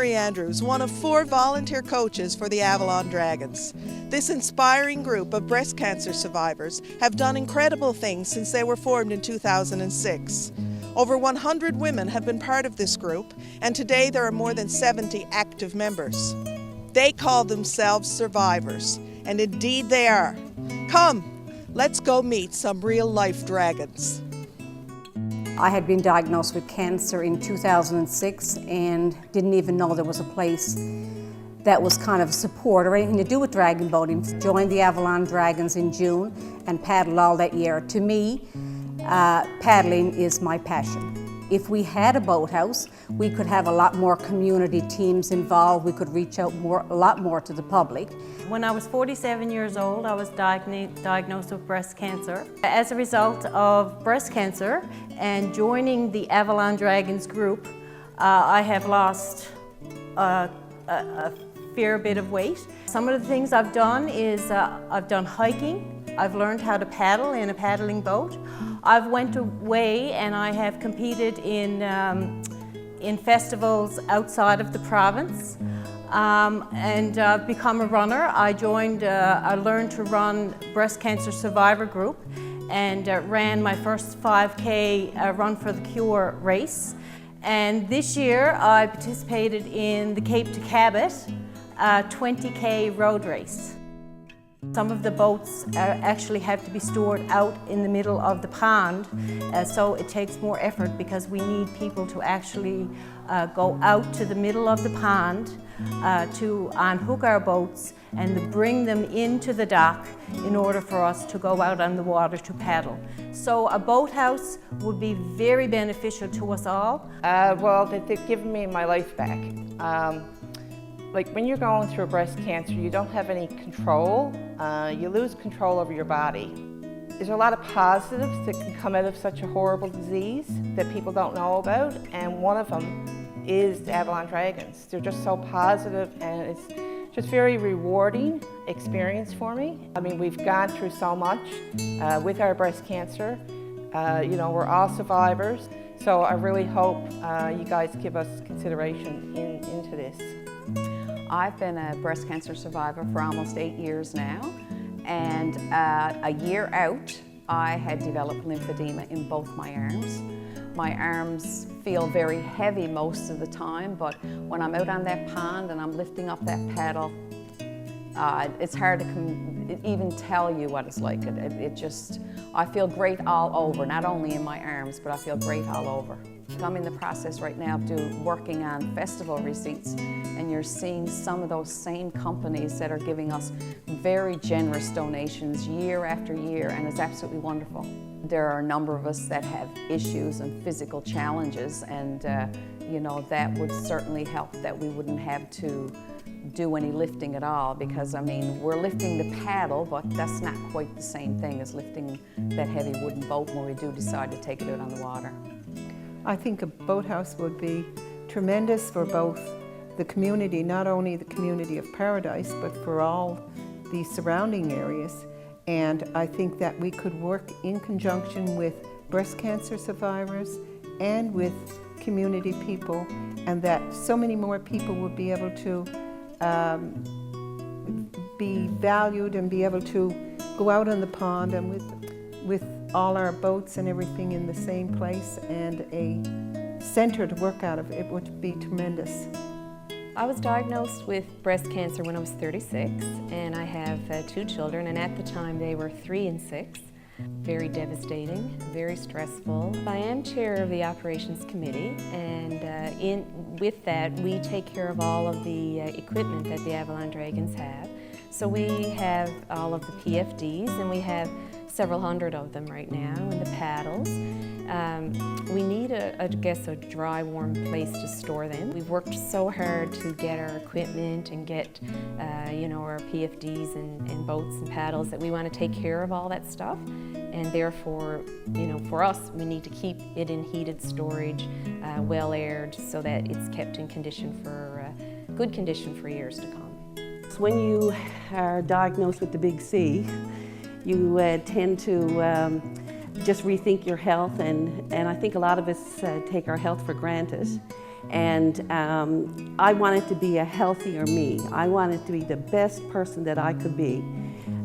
Mary Andrews, one of 4 volunteer coaches for the Avalon Dragons. This inspiring group of breast cancer survivors have done incredible things since they were formed in 2006. Over 100 women have been part of this group, and today there are more than 70 active members. They call themselves survivors, and indeed they are. Come, let's go meet some real-life dragons. I had been diagnosed with cancer in 2006 and didn't even know there was a place that was kind of support or anything to do with dragon boating. Joined the Avalon Dragons in June and paddled all that year. To me, paddling is my passion. If we had a boathouse, we could have a lot more community teams involved. We could reach out a lot more to the public. When I was 47 years old, I was diagnosed with breast cancer. As a result of breast cancer and joining the Avalon Dragons group, I have lost a fair bit of weight. Some of the things I've done is I've done hiking. I've learned how to paddle in a paddling boat. I've went away and I have competed in festivals outside of the province and become a runner. I learned to run Breast Cancer Survivor Group and ran my first 5K Run for the Cure race. And this year I participated in the Cape to Cabot 20K road race. Some of the boats actually have to be stored out in the middle of the pond, so it takes more effort because we need people to actually go out to the middle of the pond to unhook our boats and bring them into the dock in order for us to go out on the water to paddle. So a boathouse would be very beneficial to us all. Well, they've given me my life back. Like when you're going through breast cancer, you don't have any control. You lose control over your body. There's a lot of positives that can come out of such a horrible disease that people don't know about, and one of them is the Avalon Dragons. They're just so positive, and it's just very rewarding experience for me. I mean, we've gone through so much with our breast cancer. You know, we're all survivors, so I really hope you guys give us consideration into this. I've been a breast cancer survivor for almost 8 years now, and a year out I had developed lymphedema in both my arms. My arms feel very heavy most of the time, but when I'm out on that pond and I'm lifting up that paddle, it's hard to even tell you what it's like. I feel great all over, not only in my arms, but I feel great all over. I'm in the process right now of working on festival receipts, and you're seeing some of those same companies that are giving us very generous donations year after year, and it's absolutely wonderful. There are a number of us that have issues and physical challenges, and you know, that would certainly help that we wouldn't have to do any lifting at all, because I mean, we're lifting the paddle, but that's not quite the same thing as lifting that heavy wooden boat when we do decide to take it out on the water. I think a boathouse would be tremendous for both the community, not only the community of Paradise, but for all the surrounding areas. And I think that we could work in conjunction with breast cancer survivors and with community people, and that so many more people would be able to be valued and be able to go out on the pond and with all our boats and everything in the same place, and a center to work out of. It would be tremendous. I was diagnosed with breast cancer when I was 36, and I have 2 children, and at the time they were 3 and 6. Very devastating, very stressful. I am chair of the operations committee, and with that we take care of all of the equipment that the Avalon Dragons have. So we have all of the PFDs, and we have several hundred of them right now, and the paddles. We need, I guess, a dry, warm place to store them. We've worked so hard to get our equipment and get, you know, our PFDs and boats and paddles, that we want to take care of all that stuff. And therefore, you know, for us, we need to keep it in heated storage, well aired, so that it's kept in condition for, good condition for years to come. When you are diagnosed with the big C, you tend to just rethink your health, and I think a lot of us take our health for granted. And I wanted to be a healthier me. I wanted to be the best person that I could be.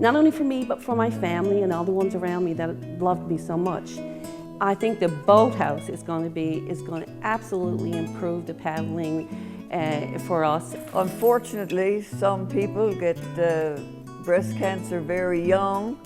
Not only for me, but for my family and all the ones around me that loved me so much. I think the boathouse is going to absolutely improve the paddling for us. Unfortunately, some people get breast cancer very young.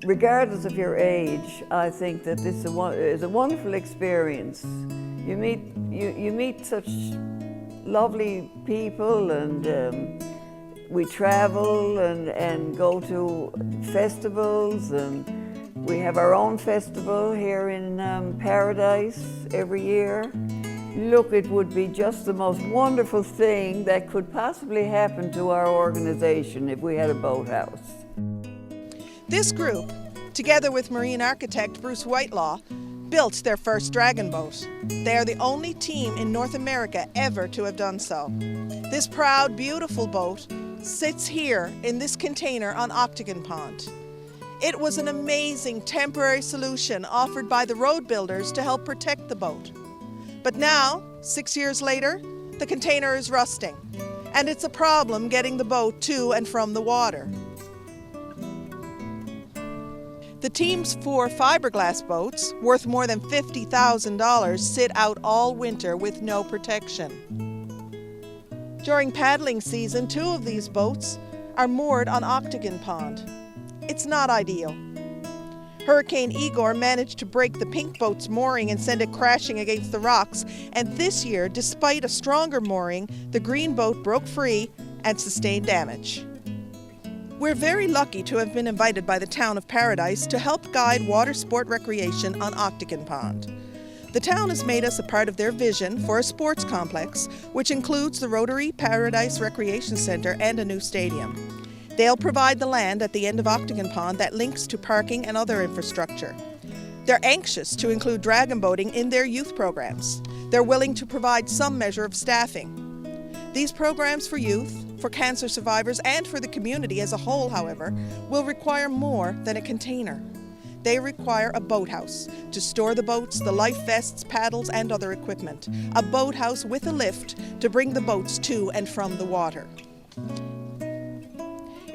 Regardless of your age, I think that this is a wonderful experience. You meet such lovely people, and we travel and go to festivals, and we have our own festival here in Paradise every year. Look, it would be just the most wonderful thing that could possibly happen to our organization if we had a boathouse. This group, together with marine architect Bruce Whitelaw, built their first dragon boat. They are the only team in North America ever to have done so. This proud, beautiful boat sits here in this container on Octagon Pond. It was an amazing temporary solution offered by the road builders to help protect the boat. But now, 6 years later, the container is rusting, and it's a problem getting the boat to and from the water. The team's 4 fiberglass boats, worth more than $50,000, sit out all winter with no protection. During paddling season, 2 of these boats are moored on Octagon Pond. It's not ideal. Hurricane Igor managed to break the pink boat's mooring and send it crashing against the rocks, and this year, despite a stronger mooring, the green boat broke free and sustained damage. We're very lucky to have been invited by the town of Paradise to help guide water sport recreation on Octagon Pond. The town has made us a part of their vision for a sports complex, which includes the Rotary Paradise Recreation Center and a new stadium. They'll provide the land at the end of Octagon Pond that links to parking and other infrastructure. They're anxious to include dragon boating in their youth programs. They're willing to provide some measure of staffing. These programs for youth, for cancer survivors, and for the community as a whole, however, will require more than a container. They require a boathouse to store the boats, the life vests, paddles, and other equipment. A boathouse with a lift to bring the boats to and from the water.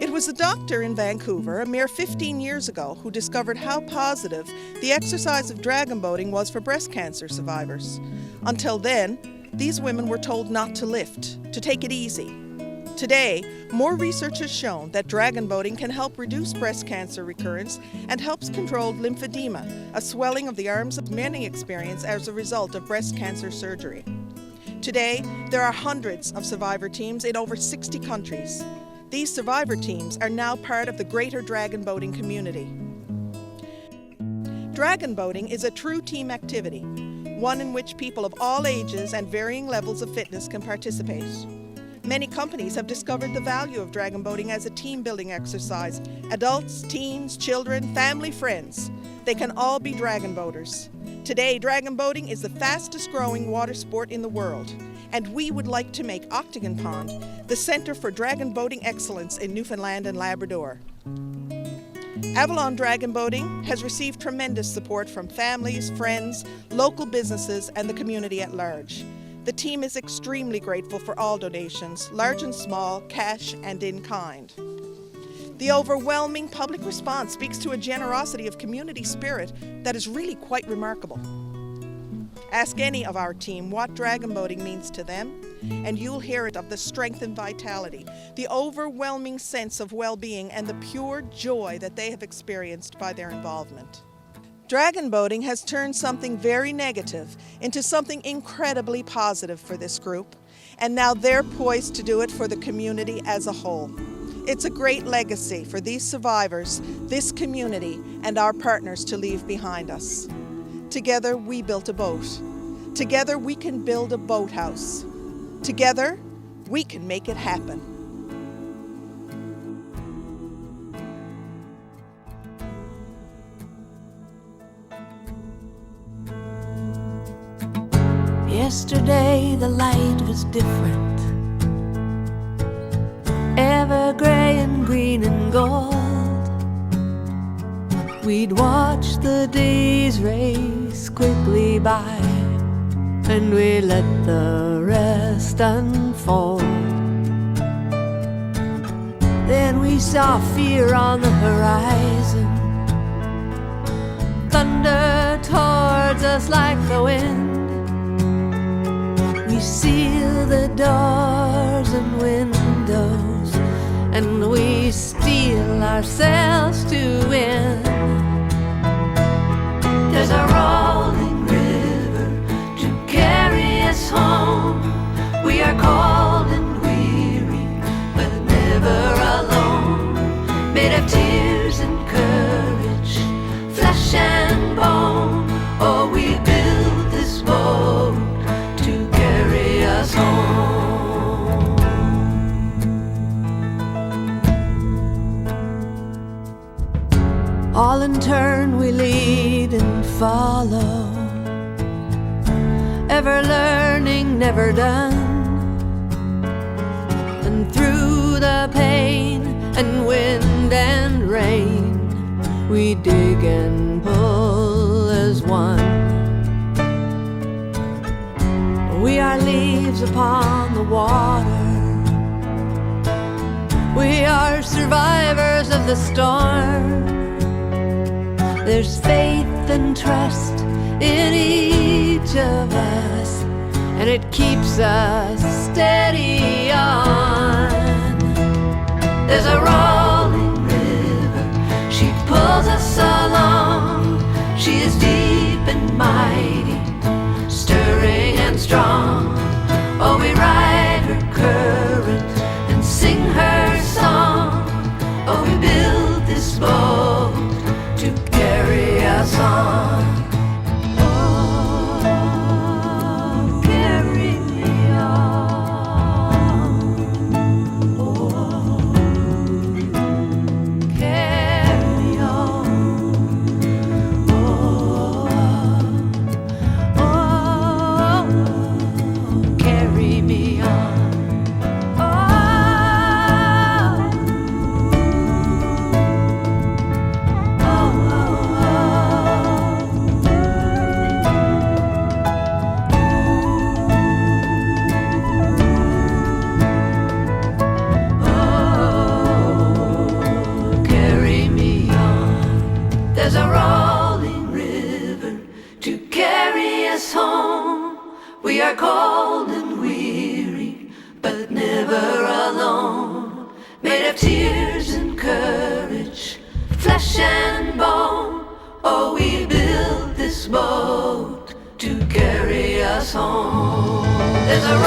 It was a doctor in Vancouver a mere 15 years ago who discovered how positive the exercise of dragon boating was for breast cancer survivors. Until then, these women were told not to lift, to take it easy. Today, more research has shown that dragon boating can help reduce breast cancer recurrence and helps control lymphedema, a swelling of the arms that many experience as a result of breast cancer surgery. Today, there are hundreds of survivor teams in over 60 countries. These survivor teams are now part of the greater dragon boating community. Dragon boating is a true team activity, one in which people of all ages and varying levels of fitness can participate. Many companies have discovered the value of dragon boating as a team-building exercise. Adults, teens, children, family, friends, they can all be dragon boaters. Today, dragon boating is the fastest-growing water sport in the world, and we would like to make Octagon Pond the center for dragon boating excellence in Newfoundland and Labrador. Avalon Dragon Boating has received tremendous support from families, friends, local businesses, and the community at large. The team is extremely grateful for all donations, large and small, cash and in kind. The overwhelming public response speaks to a generosity of community spirit that is really quite remarkable. Ask any of our team what dragon boating means to them, and you'll hear it of the strength and vitality, the overwhelming sense of well-being, and the pure joy that they have experienced by their involvement. Dragon boating has turned something very negative into something incredibly positive for this group, and now they're poised to do it for the community as a whole. It's a great legacy for these survivors, this community, and our partners to leave behind us. Together, we built a boat. Together, we can build a boathouse. Together, we can make it happen. Yesterday the light was different, ever gray and green and gold. We'd watch the days race quickly by, and we let the rest unfold. Then we saw fear on the horizon, thunder towards us like the wind. We seal the doors and windows, and we steel ourselves to win. There's a rolling river to carry us home. We are cold and weary, but never alone. Made of tears and courage, flesh and bone. Oh, we built this boat to carry us home. All in turn we lead and follow, ever learning, never done. And through the pain and wind and rain, we dig and pull as one. We are leaves upon the water, we are survivors of the storm. There's faith and trust in each of us, and it keeps us steady on. There's a rolling river, she pulls us along. She is deep and mighty, stirring and strong. Oh, we ride her current and sing her song. Oh, we build this boat to carry us on. Oh, carry me on. Oh, carry on. Oh, oh, carry me on. There's a rolling river to carry us home. We are cold and weary, but never alone. Made of tears and courage, flesh and bone. Oh, we built this boat to carry us home. There's a